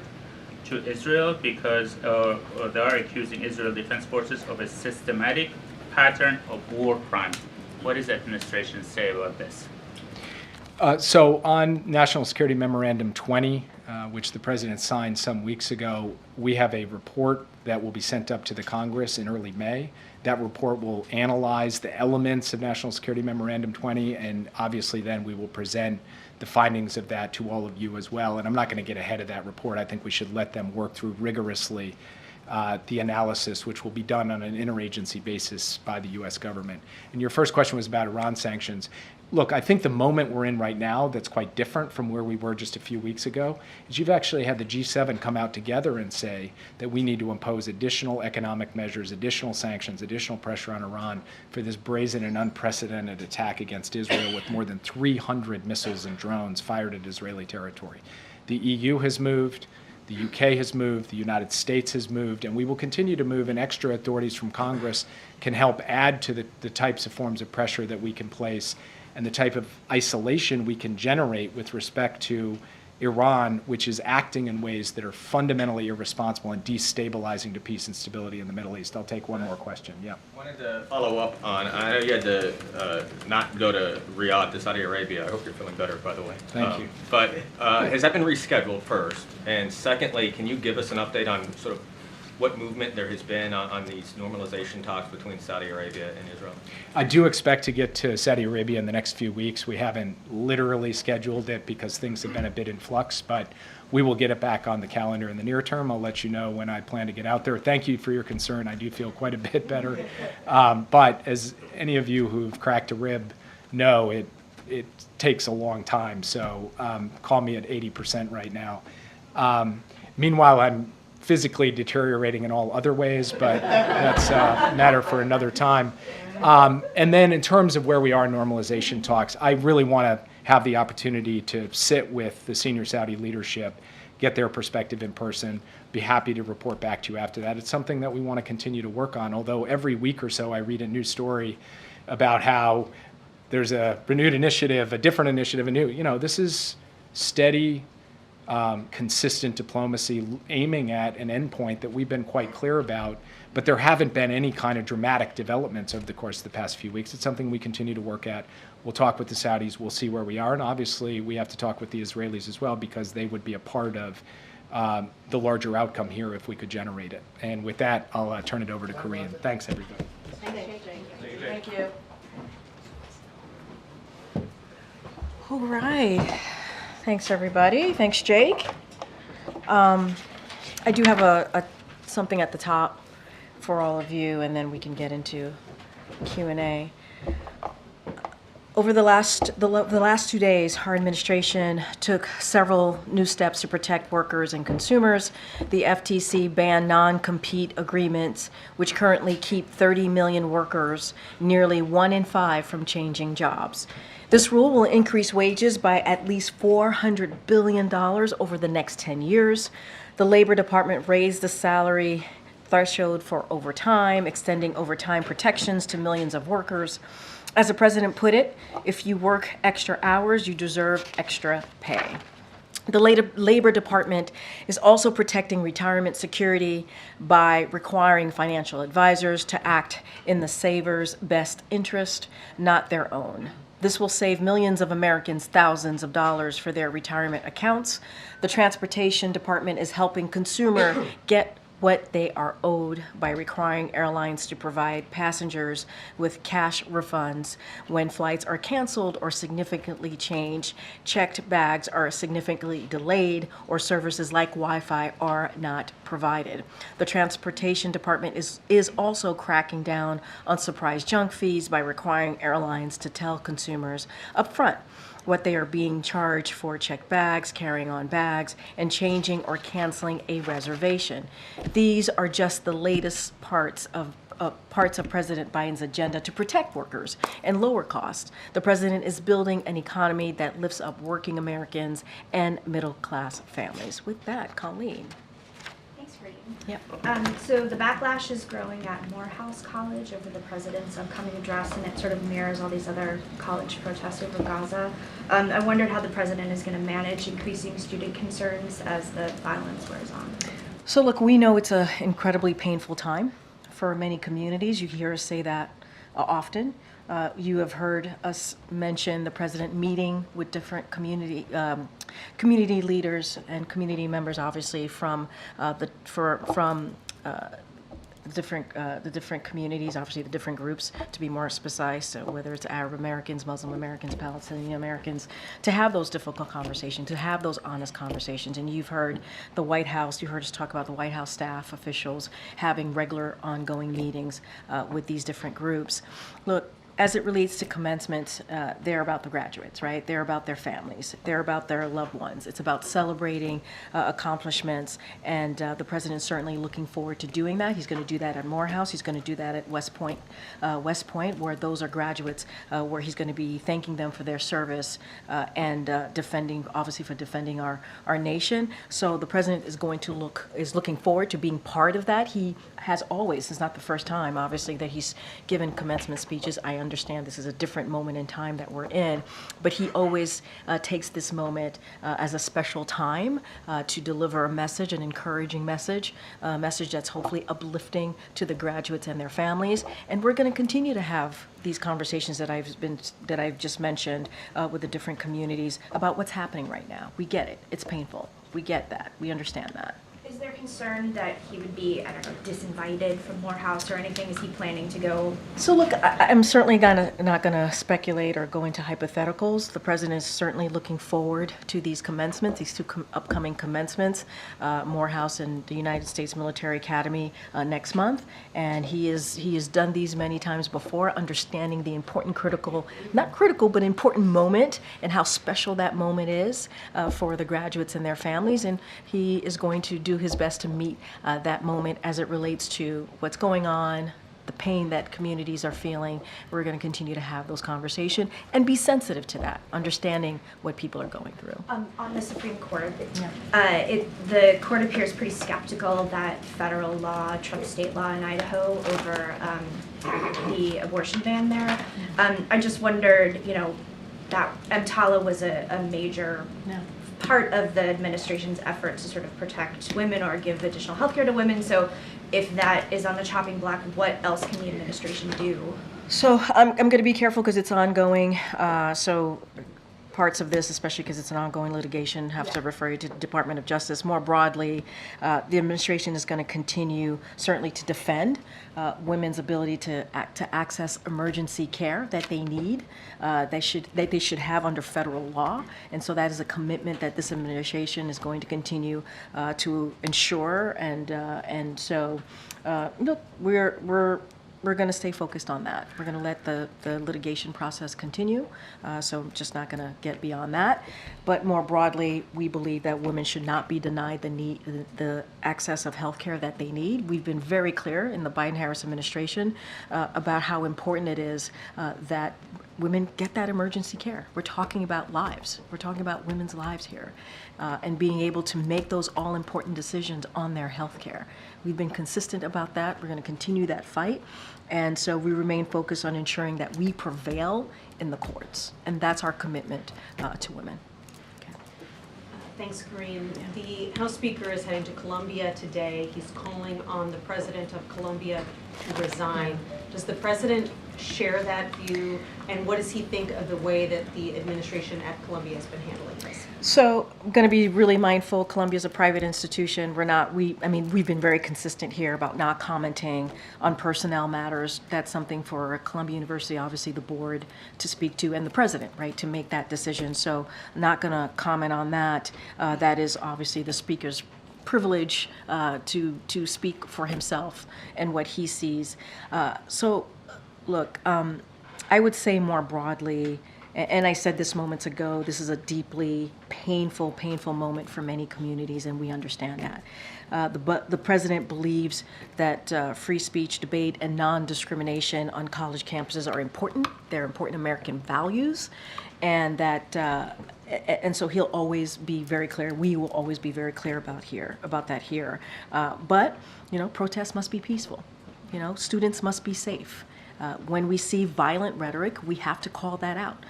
to Israel, because they are accusing Israel Defense Forces of a systematic pattern of war crimes. What does the administration say about this? So on National Security Memorandum 20, which the President signed some weeks ago, we have a report that will be sent up to the Congress in early May. That report will analyze the elements of National Security Memorandum 20, and obviously then we will present the findings of that to all of you as well. And I'm not going to get ahead of that report. I think we should let them work through rigorously the analysis, which will be done on an interagency basis by the U.S. government. And your first question was about Iran sanctions. Look, I think the moment we're in right now that's quite different from where we were just a few weeks ago is you've actually had the G7 come out together and say that we need to impose additional economic measures, additional sanctions, additional pressure on Iran for this brazen and unprecedented attack against Israel with more than 300 missiles and drones fired at Israeli territory. The EU has moved. The UK has moved, the United States has moved, and we will continue to move, and extra authorities from Congress can help add to the types of forms of pressure that we can place and the type of isolation we can generate with respect to Iran, which is acting in ways that are fundamentally irresponsible and destabilizing to peace and stability in the Middle East. I'll take one more question. Yeah. I wanted to follow up on, I know you had to not go to Riyadh, to Saudi Arabia. I hope you're feeling better, by the way. Thank you. But has that been rescheduled first? And secondly, can you give us an update on sort of what movement there has been on these normalization talks between Saudi Arabia and Israel? I do expect to get to Saudi Arabia in the next few weeks. We haven't literally scheduled it because things have been a bit in flux, but we will get it back on the calendar in the near term. I'll let you know when I plan to get out there. Thank you for your concern. I do feel quite a bit better. But as any of you who've cracked a rib know, it takes a long time. So call me at 80% right now. Meanwhile, I'm physically deteriorating in all other ways, but that's a matter for another time. And then in terms of where we are in normalization talks, I really want to have the opportunity to sit with the senior Saudi leadership, get their perspective in person, be happy to report back to you after that. It's something that we want to continue to work on, although every week or so I read a new story about how there's a renewed initiative, a different initiative, a new, this is steady, consistent diplomacy aiming at an endpoint that we've been quite clear about, but there haven't been any kind of dramatic developments over the course of the past few weeks. It's something we continue to work at. We'll talk with the Saudis, we'll see where we are, and obviously we have to talk with the Israelis as well because they would be a part of the larger outcome here if we could generate it. And with that, I'll turn it over to Karine. Thanks, everybody. Thank you. All right. Thanks, everybody. Thanks, Jake. I do have something at the top for all of you, and then we can get into Q&A. Over the last 2 days, our administration took several new steps to protect workers and consumers. The FTC banned non-compete agreements, which currently keep 30 million workers, nearly 1 in 5, from changing jobs. This rule will increase wages by at least $400 billion over the next 10 years. The Labor Department raised the salary threshold for overtime, extending overtime protections to millions of workers. As the president put it, if you work extra hours, you deserve extra pay. The Labor Department is also protecting retirement security by requiring financial advisors to act in the saver's best interest, not their own. This will save millions of Americans thousands of dollars for their retirement accounts. The Transportation Department is helping consumers get what they are owed by requiring airlines to provide passengers with cash refunds when flights are canceled or significantly changed, checked bags are significantly delayed, or services like Wi-Fi are not provided. The Transportation Department is also cracking down on surprise junk fees by requiring airlines to tell consumers upfront what they are being charged for checked bags, carrying on bags, and changing or canceling a reservation. These are just the latest parts of President Biden's agenda to protect workers and lower costs. The president is building an economy that lifts up working Americans and middle-class families. With that, Colleen. Thanks, Karine. Yep. So the backlash is growing at Morehouse College over the president's upcoming address, and it sort of mirrors all these other college protests over Gaza. I wondered how the president is going to manage increasing student concerns as the violence wears on. So look, we know it's an incredibly painful time for many communities. You hear us say that often. You have heard us mention the president meeting with different community leaders and community members, obviously from the different communities, obviously the different groups, to be more precise, so whether it's Arab Americans, Muslim Americans, Palestinian Americans, to have those difficult conversations, to have those honest conversations. And you've heard the White House, you heard us talk about the White House staff officials having regular ongoing meetings with these different groups. Look, as it relates to commencement, they're about the graduates, right? They're about their families. They're about their loved ones. It's about celebrating accomplishments, and the president's certainly looking forward to doing that. He's going to do that at Morehouse. He's going to do that at West Point, where those are graduates, where he's going to be thanking them for their service and defending our nation. So the president is looking forward to being part of that. He has always. It's not the first time, obviously, that he's given commencement speeches. I understand this is a different moment in time that we're in, but he always takes this moment as a special time to deliver a message, an encouraging message, a message that's hopefully uplifting to the graduates and their families. And we're going to continue to have these conversations that I've just mentioned with the different communities about what's happening right now. We get it. It's painful. We get that. We understand that. Is there concern that he would be, I don't know, disinvited from Morehouse or anything? Is he planning to go? So look, I'm certainly not going to speculate or go into hypotheticals. The president is certainly looking forward to these commencements, these two upcoming commencements, Morehouse and the United States Military Academy next month. And he has done these many times before, understanding the important but important moment and how special that moment is for the graduates and their families. And he is going to do his best to meet that moment as it relates to what's going on, the pain that communities are feeling. We're going to continue to have those conversations and be sensitive to that, understanding what people are going through. On the Supreme Court, the court appears pretty skeptical that federal law trumps state law in Idaho over the abortion ban there. I just wondered, that EMTALA was a major part of the administration's effort to sort of protect women or give additional health care to women. So if that is on the chopping block, what else can the administration do? So I'm going to be careful because it's ongoing. So parts of this, especially because it's an ongoing litigation, have to refer you to the Department of Justice. More broadly, the administration is going to continue certainly to defend women's ability to access emergency care that they need, that they should have under federal law. And so that is a commitment that this administration is going to continue to ensure. And so we're going to stay focused on that. We're going to let the litigation process continue, so I'm just not going to get beyond that. But more broadly, we believe that women should not be denied the access of health care that they need. We've been very clear in the Biden-Harris administration about how important it is that women get that emergency care. We're talking about lives. We're talking about women's lives here, and being able to make those all-important decisions on their health care. We've been consistent about that. We're going to continue that fight. And so we remain focused on ensuring that we prevail in the courts. And that's our commitment to women. Thanks, Karine. The House Speaker is heading to Colombia today. He's calling on the President of Colombia to resign. Does the President share that view? And what does he think of the way that the administration at Columbia has been handling this? So I'm going to be really mindful. Columbia's a private institution. We've been very consistent here about not commenting on personnel matters. That's something for Columbia University, obviously the board to speak to, and the president, right, to make that decision. So I'm not going to comment on that. That is obviously the speaker's privilege to speak for himself and what he sees. Look, I would say more broadly, and I said this moments ago, this is a deeply painful moment for many communities, and we understand that. The president believes that free speech, debate, and non-discrimination on college campuses are important. They're important American values, and that, and so he'll always be very clear. We will always be very clear about that here. But protests must be peaceful. Students must be safe. When we see violent rhetoric, we have to call that out.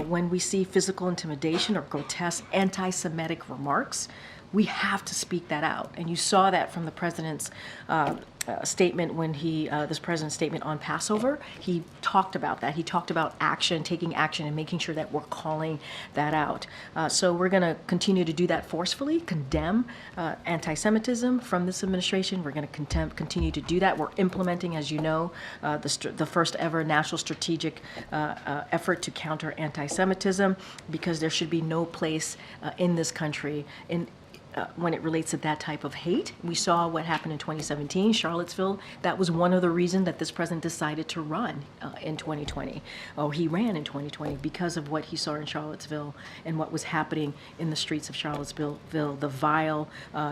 When we see physical intimidation or grotesque anti-Semitic remarks, we have to speak that out. And you saw that from the president's statement when this president's statement on Passover. He talked about that. He talked about action, taking action, and making sure that we're calling that out. So we're going to continue to do that forcefully, condemn anti-Semitism from this administration. We're going to continue to do that. We're implementing, as you know, the first ever national strategic effort to counter anti-Semitism, because there should be no place in this country when it relates to that type of hate. We saw what happened in 2017, Charlottesville. That was one of the reasons that this president decided to run in 2020. He ran in 2020 because of what he saw in Charlottesville and what was happening in the streets of Charlottesville, the vile,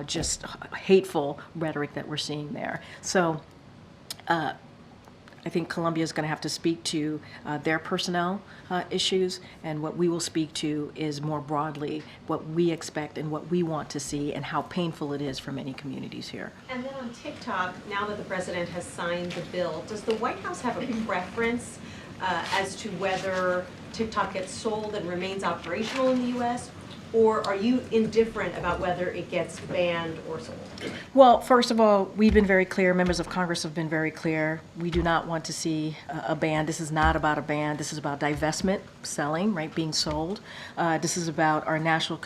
just hateful rhetoric that we're seeing there. So I think Columbia is going to have to speak to their personnel issues, and what we will speak to is more broadly what we expect and what we want to see and how painful it is for many communities here. And then on TikTok, now that the president has signed the bill, does the White House have a preference as to whether TikTok gets sold and remains operational in the U.S., or are you indifferent about whether it gets banned or sold? Well, first of all, we've been very clear, members of Congress have been very clear. We do not want to see a ban. This is not about a ban. This is about divestment, selling, right, being sold. This is about our national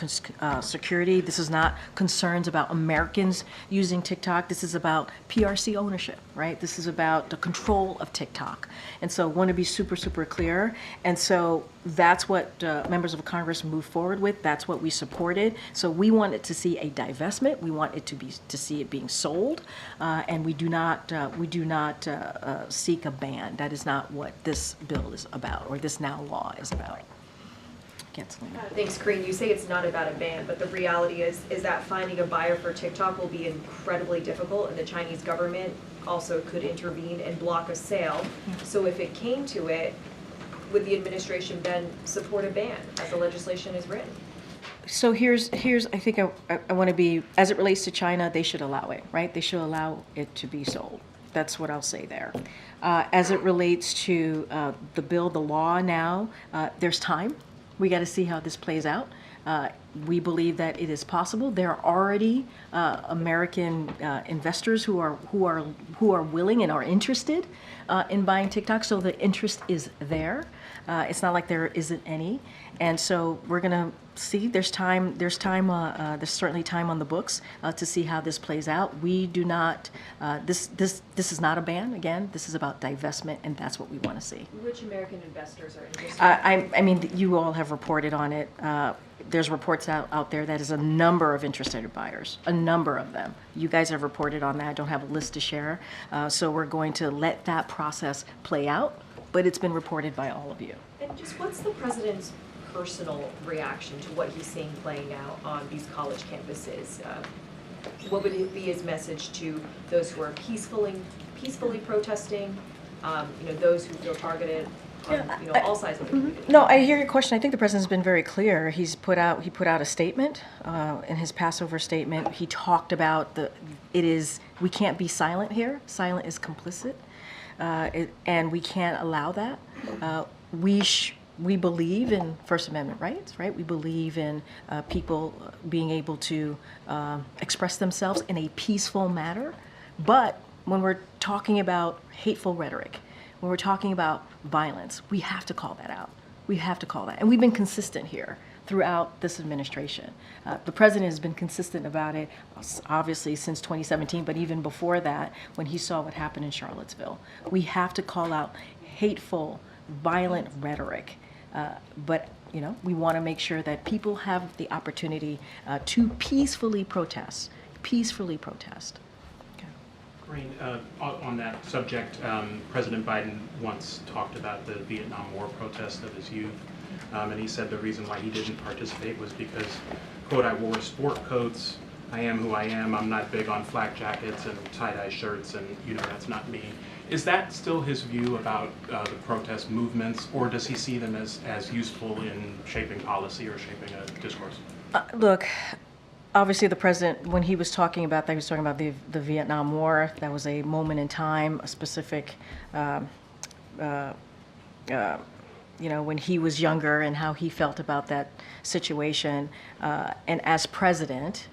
security. This is not concerns about Americans using TikTok. This is about PRC ownership, right? This is about the control of TikTok. And so I want to be super, super clear. And so that's what members of Congress move forward with. That's what we supported. So we wanted to see a divestment. We want it to see it being sold, and we do not seek a ban. That is not what this bill is about, or this now law is about. Thanks, Karine. You say it's not about a ban, but the reality is that finding a buyer for TikTok will be incredibly difficult, and the Chinese government also could intervene and block a sale. So if it came to it, would the administration then support a ban as the legislation is written? So here's I think I want to be, as it relates to China, they should allow it, right? They should allow it to be sold. That's what I'll say there. As it relates to the bill, the law now, there's time. We got to see how this plays out. We believe that it is possible. There are already American investors who are willing and are interested in buying TikTok. So the interest is there. It's not like there isn't any. And so we're going to see. There's certainly time on the books to see how this plays out. We do not. This is not a ban. Again, this is about divestment, and that's what we want to see. Which American investors are interested? I mean, you all have reported on it. There's reports out there that is a number of interested buyers, a number of them. You guys have reported on that. I don't have a list to share. So we're going to let that process play out, but it's been reported by all of you. And just what's the president's personal reaction to what he's seeing playing out on these college campuses? What would be his message to those who are peacefully protesting, those who feel targeted on all sides of the community? No, I hear your question. I think the president's been very clear. He put out a statement in his Passover statement. He talked about we can't be silent here. Silent is complicit, and we can't allow that. We believe in First Amendment rights, right? We believe in people being able to express themselves in a peaceful manner. But when we're talking about hateful rhetoric, when we're talking about violence, we have to call that out. We have to call that. And we've been consistent here throughout this administration. The president has been consistent about it, obviously since 2017, but even before that, when he saw what happened in Charlottesville. We have to call out hateful, violent rhetoric. But we want to make sure that people have the opportunity to peacefully protest. Peacefully protest. Karine, on that subject, President Biden once talked about the Vietnam War protest of his youth, and he said the reason why he didn't participate was because, quote, I wore sport coats, I am who I am, I'm not big on flak jackets and tie-dye shirts, and that's not me. Is that still his view about the protest movements, or does he see them as useful in shaping policy or shaping a discourse? Look, obviously the president, when he was talking about that, he was talking about the Vietnam War. That was a moment in time, a specific, when he was younger and how he felt about that situation. And as president,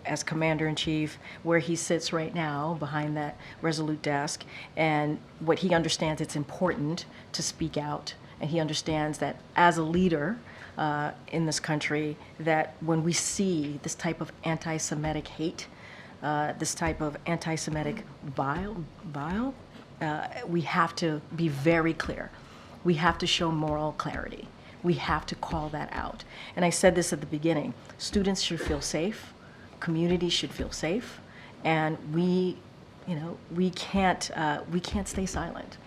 as commander-in-chief, where he sits right now behind that resolute desk, and what he understands, it's important to speak out. And he understands that as a leader in this country, that when we see this type of anti-Semitic hate, this type of anti-Semitic vile, we have to be very clear. We have to show moral clarity. We have to call that out. And I said this at the beginning, students should feel safe, communities should feel safe, and we can't stay silent.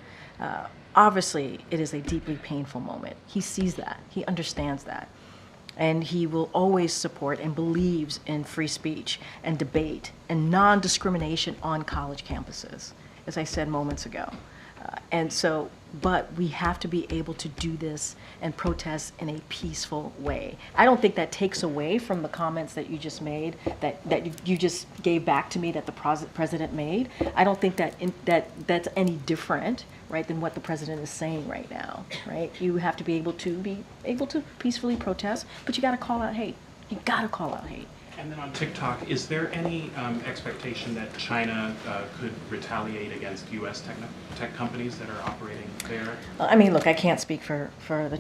Obviously, it is a deeply painful moment. He sees that, he understands that, and he will always support and believes in free speech and debate and non-discrimination on college campuses, as I said moments ago. But we have to be able to do this and protest in a peaceful way. I don't think that takes away from the comments that you just made, that you just gave back to me that the president made. I don't think that's any different, right, than what the president is saying right now, right? You have to be able to peacefully protest, but you got to call out hate. You got to call out hate. And then on TikTok, is there any expectation that China could retaliate against U.S. tech companies that are operating there? I mean, look, I can't speak for the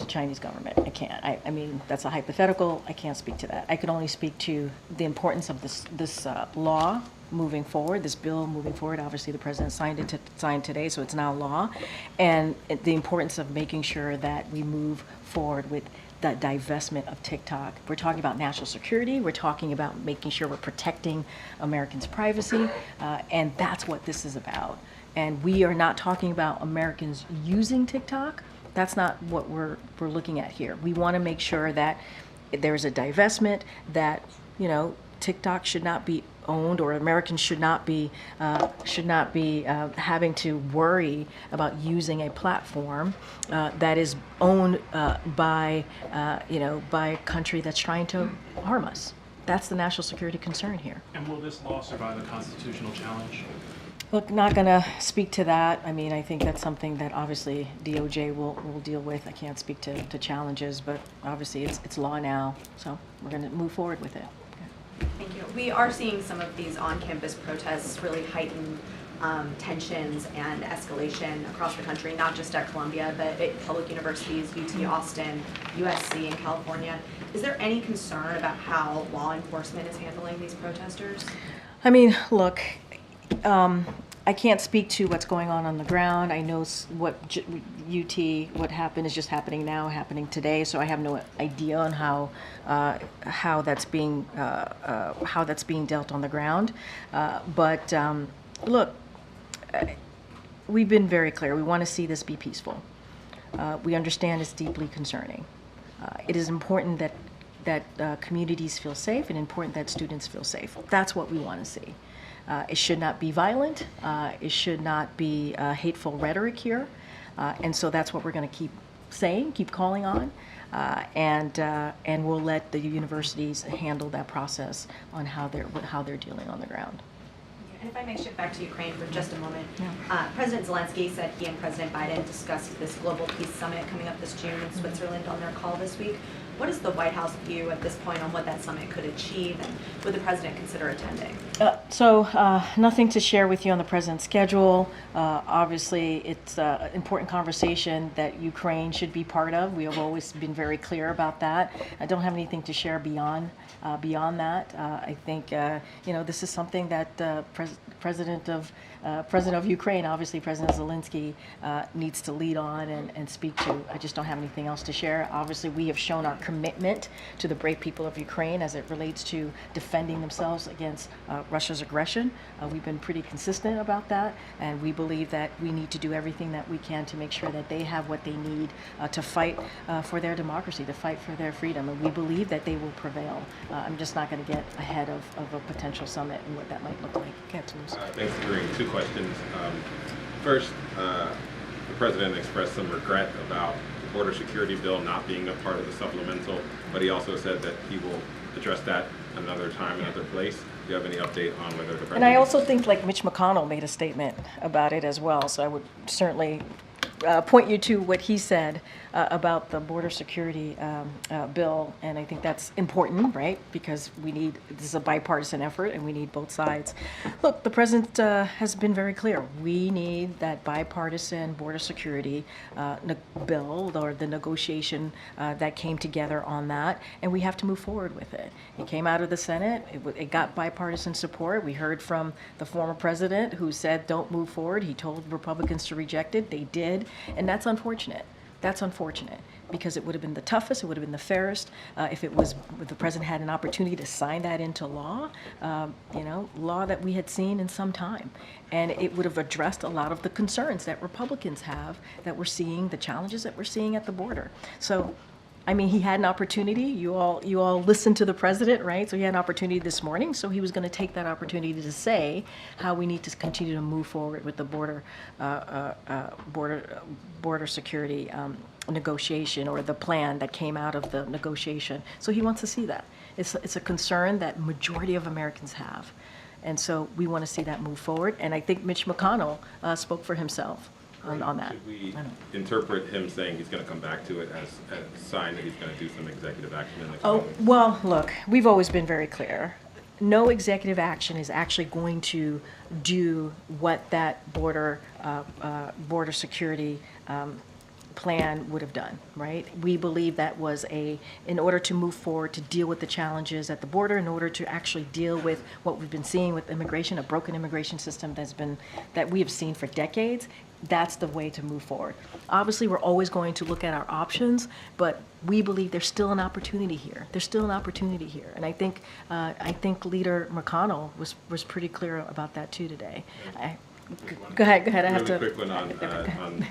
Chinese government. I can't. I mean, that's a hypothetical. I can't speak to that. I can only speak to the importance of this law moving forward, this bill moving forward. Obviously, the president signed today, so it's now law, and the importance of making sure that we move forward with that divestment of TikTok. We're talking about national security. We're talking about making sure we're protecting Americans' privacy, and that's what this is about. And we are not talking about Americans using TikTok. That's not what we're looking at here. We want to make sure that there's a divestment, that TikTok should not be owned, or Americans should not be having to worry about using a platform that is owned by a country that's trying to harm us. That's the national security concern here. And will this law survive a constitutional challenge? Look, not going to speak to that. I mean, I think that's something that obviously DOJ will deal with. I can't speak to challenges, but obviously it's law now, so we're going to move forward with it. Thank you. We are seeing some of these on-campus protests really heighten tensions and escalation across the country, not just at Columbia, but at public universities, UT Austin, USC in California. Is there any concern about how law enforcement is handling these protesters? I mean, look, I can't speak to what's going on the ground. I know what happened is just happening today. So I have no idea on how that's being dealt on the ground. But look, we've been very clear. We want to see this be peaceful. We understand it's deeply concerning. It is important that communities feel safe, and important that students feel safe. That's what we want to see. It should not be violent. It should not be hateful rhetoric here. And so that's what we're going to keep saying, keep calling on. And we'll let the universities handle that process on how they're dealing on the ground. And if I may shift back to Ukraine for just a moment. President Zelensky said he and President Biden discussed this Global Peace Summit coming up this June in Switzerland on their call this week. What is the White House view at this point on what that summit could achieve, and would the president consider attending? Nothing to share with you on the president's schedule. Obviously, it's an important conversation that Ukraine should be part of. We have always been very clear about that. I don't have anything to share beyond that. I think this is something that President of Ukraine, obviously President Zelensky, needs to lead on and speak to. I just don't have anything else to share. Obviously, we have shown our commitment to the brave people of Ukraine as it relates to defending themselves against Russia's aggression. We've been pretty consistent about that, and we believe that we need to do everything that we can to make sure that they have what they need to fight for their democracy, to fight for their freedom, and we believe that they will prevail. I'm just not going to get ahead of a potential summit and what that might look like. Thanks, Karine. Two questions. First, the president expressed some regret about the border security bill not being a part of the supplemental, but he also said that he will address that another time, another place. Do you have any update on whether the president... And I also think like Mitch McConnell made a statement about it as well, so I would certainly point you to what he said about the border security bill, and I think that's important, right? Because this is a bipartisan effort, and we need both sides. Look, the president has been very clear. We need that bipartisan border security bill, or the negotiation that came together on that, and we have to move forward with it. It came out of the Senate. It got bipartisan support. We heard from the former president who said, don't move forward. He told Republicans to reject it. They did, and that's unfortunate. That's unfortunate, because it would have been the toughest, it would have been the fairest if the president had an opportunity to sign that into law, law that we had seen in some time. And it would have addressed a lot of the concerns that Republicans have, that we're seeing, the challenges that we're seeing at the border. So, I mean, he had an opportunity. You all listened to the president, right? So he had an opportunity this morning. So he was going to take that opportunity to say how we need to continue to move forward with the border security negotiation, or the plan that came out of the negotiation. So he wants to see that. It's a concern that majority of Americans have, and so we want to see that move forward. And I think Mitch McConnell spoke for himself on that. Should we interpret him saying he's going to come back to it as a sign that he's going to do some executive action in the coming weeks? Well, look, we've always been very clear. No executive action is actually going to do what that border security plan would have done, right? We believe that was in order to move forward, to deal with the challenges at the border, in order to actually deal with what we've been seeing with immigration, a broken immigration system that we have seen for decades. That's the way to move forward. Obviously, we're always going to look at our options, but we believe there's still an opportunity here. There's still an opportunity here, and I think Leader McConnell was pretty clear about that too today. Go ahead. I have to. Really quick one on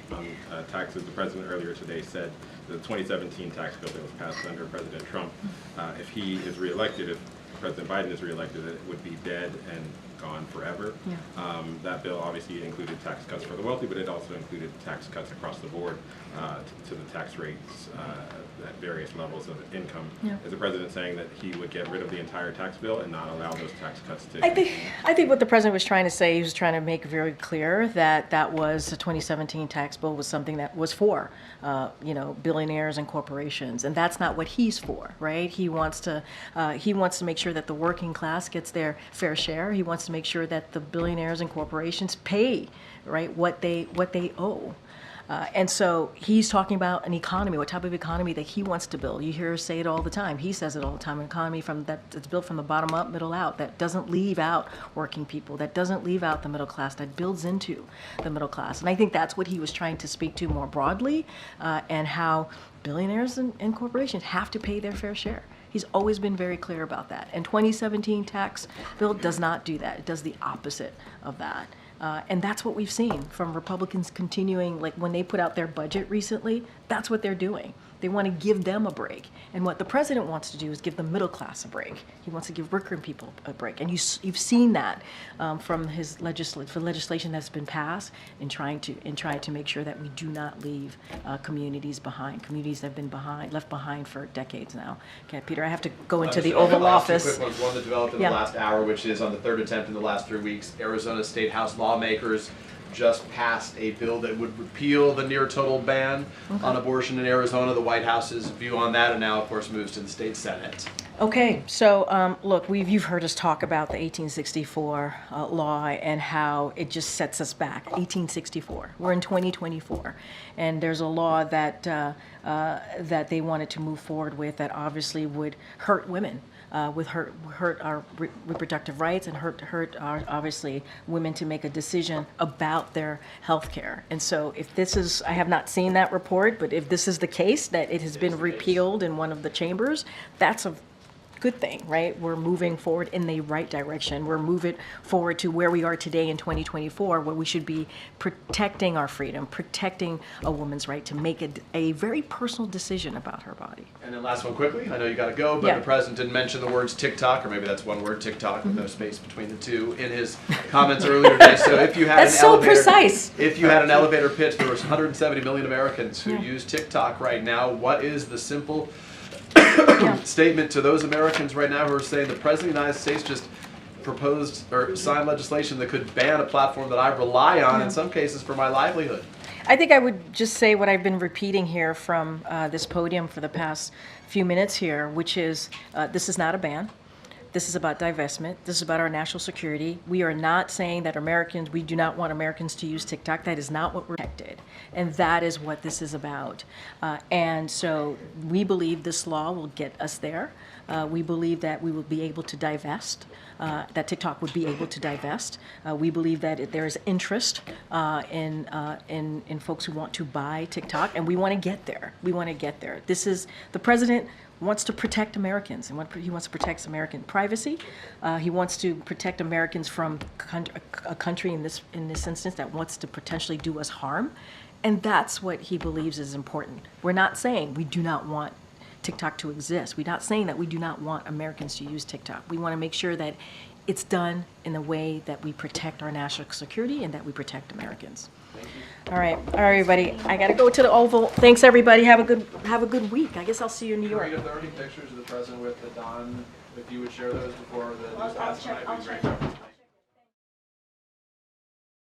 taxes. The president earlier today said the 2017 tax bill that was passed under President Trump, if he is reelected, if President Biden is reelected, it would be dead and gone forever. Yeah. That bill obviously included tax cuts for the wealthy, but it also included tax cuts across the board to the tax rates at various levels of income. Yeah. Is the president saying that he would get rid of the entire tax bill and not allow those tax cuts to? I think what the president was trying to say, he was trying to make very clear that was the 2017 tax bill was something that was for billionaires and corporations, and that's not what he's for, right? He wants to make sure that the working class gets their fair share. He wants to make sure that the billionaires and corporations pay, right, what they owe. And so he's talking about an economy, what type of economy that he wants to build. You hear us say it all the time. He says it all the time, an economy that's built from the bottom up, middle out, that doesn't leave out working people, that doesn't leave out the middle class, that builds into the middle class. And I think that's what he was trying to speak to more broadly, and how billionaires and corporations have to pay their fair share. He's always been very clear about that. And 2017 tax bill does not do that. It does the opposite of that. And that's what we've seen from Republicans continuing, like when they put out their budget recently, that's what they're doing. They want to give them a break. And what the president wants to do is give the middle class a break. He wants to give working people a break. And you've seen that from his legislation that's been passed in trying to make sure that we do not leave communities behind. Communities that have been left behind for decades now. Okay, Peter, I have to go into the Oval Office. Two quick ones. One that developed in the last hour, which is on the third attempt in the last 3 weeks. Arizona State House lawmakers just passed a bill that would repeal the near total ban on abortion in Arizona. The White House's view on that, and now, of course, moves to the state Senate. Okay, so look, you've heard us talk about the 1864 law and how it just sets us back. 1864. We're in 2024, and there's a law that that they wanted to move forward with that obviously would hurt women. Would hurt our reproductive rights and hurt our, obviously, women to make a decision about their health care. And so if this is, I have not seen that report, but if this is the case, that it has been repealed in one of the chambers, that's a good thing, right? We're moving forward in the right direction. We're moving forward to where we are today in 2024, where we should be protecting our freedom, protecting a woman's right to make a very personal decision about her body. And then last one quickly, I know you got to go, but Yeah. the president didn't mention the words TikTok, or maybe that's one word, TikTok, with no space between the two, in his comments earlier today. So if you had That's an so elevator, precise. if you had an elevator pitch, there was 170 million Americans who use TikTok right now. What is the simple statement to those Americans right now who are saying the President of the United States just proposed or signed legislation that could ban a platform that I rely on in some cases for my livelihood? I think I would just say what I've been repeating here from this podium for the past few minutes here, which is this is not a ban. This is about divestment. This is about our national security. We are not saying that we do not want Americans to use TikTok. That is not what we're protected. And that is what this is about. And so we believe this law will get us there. We believe that we will be able to divest, that TikTok would be able to divest. We believe that there is interest in folks who want to buy TikTok, and we want to get there. We want to get there. This is, the president wants to protect Americans, and he wants to protect American privacy. He wants to protect Americans from a country in this instance that wants to potentially do us harm, and that's what he believes is important. We're not saying we do not want TikTok to exist. We're not saying that we do not want Americans to use TikTok. We want to make sure that it's done in a way that we protect our national security and that we protect Americans. All right, everybody. I got to go to the Oval. Thanks, everybody. Have a good week. I guess I'll see you in New York. If there are any pictures of the president with the Don, if you would share those before the news pass tonight, we'd be great.